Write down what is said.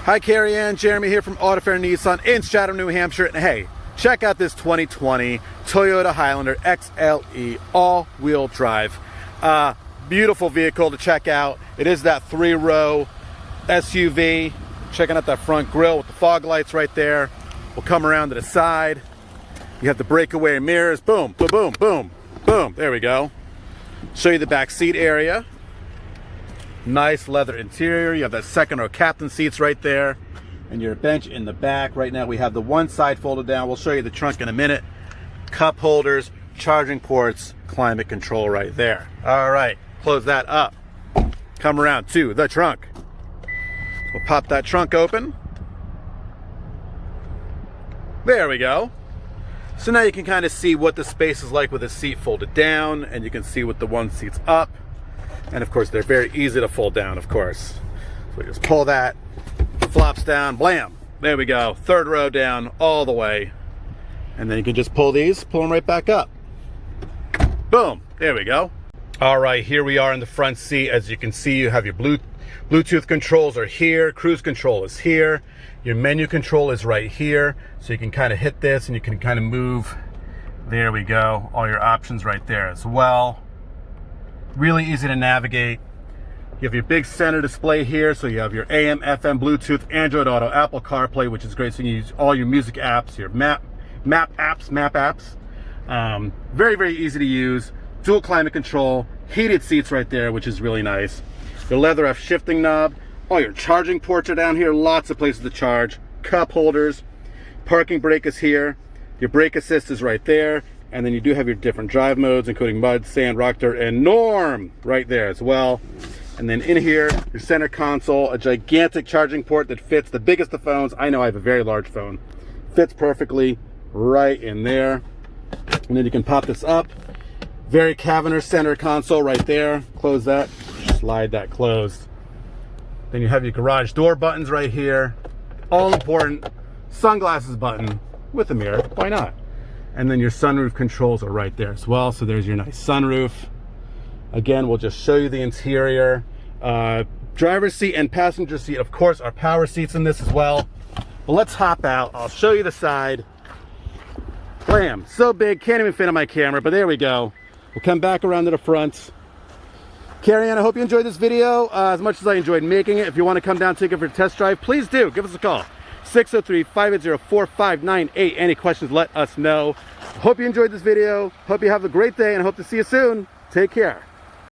Hi Keri-Ann, Jeremy here from AutoFair Nissan in Stratham, New Hampshire. And hey, check out this 2020 Toyota Highlander XLE all-wheel drive. Beautiful vehicle to check out. It is that 3-row SUV. Checking out that front grille with the fog lights right there. We'll come around to the side. You have the breakaway mirrors. Boom, boom, boom, boom, boom. There we go. Show you the back seat area. Nice leather interior. You have that second row captain seats right there. And your bench in the back. Right now we have the one side folded down. We'll show you the trunk in a minute. Cup holders, charging ports, climate control right there. All right, close that up. Come around to the trunk. We'll pop that trunk open. There we go. So now you can kind of see what the space is like with the seat folded down, and you can see what the one seat's up. And of course, they're very easy to fold down, of course. So we just pull that, flops down, blam. There we go, third row down all the way. And then you can just pull these, pull them right back up. Boom, there we go. All right, here we are in the front seat. As you can see, you have your Bluetooth controls are here, cruise control is here, your menu control is right here, so you can kind of hit this and you can kind of move. There we go, all your options right there as well. Really easy to navigate. You have your big center display here, so you have your AM, FM, Bluetooth, Android Auto, Apple CarPlay, which is great, so you can use all your music apps, your map apps. Very, very easy to use. Dual climate control, heated seats right there, which is really nice. The leather F shifting knob, all your charging ports are down here, lots of places to charge, cup holders, parking brake is here, your brake assist is right there, and then you do have your different drive modes, including mud, sand, rock, dirt, and norm right there as well. And then in here, your center console, a gigantic charging port that fits the biggest of phones. I know I have a very large phone. Fits perfectly right in there. And then you can pop this up. Very cavernous center console right there. Close that, slide that closed. Then you have your garage door buttons right here. All important. Sunglasses button with a mirror, why not? And then your sunroof controls are right there as well. So there's your nice sunroof. Again, we'll just show you the interior. Driver's seat and passenger seat, of course, are power seats in this as well. But let's hop out. I'll show you the side. Blam, so big, can't even fit on my camera, but there we go. We'll come back around to the front. Keri-Ann, I hope you enjoyed this video as much as I enjoyed making it. If you want to come down and take it for a test drive, please do. Give us a call. 603-580-4598. Any questions, let us know. Hope you enjoyed this video. Hope you have a great day, and I hope to see you soon. Take care.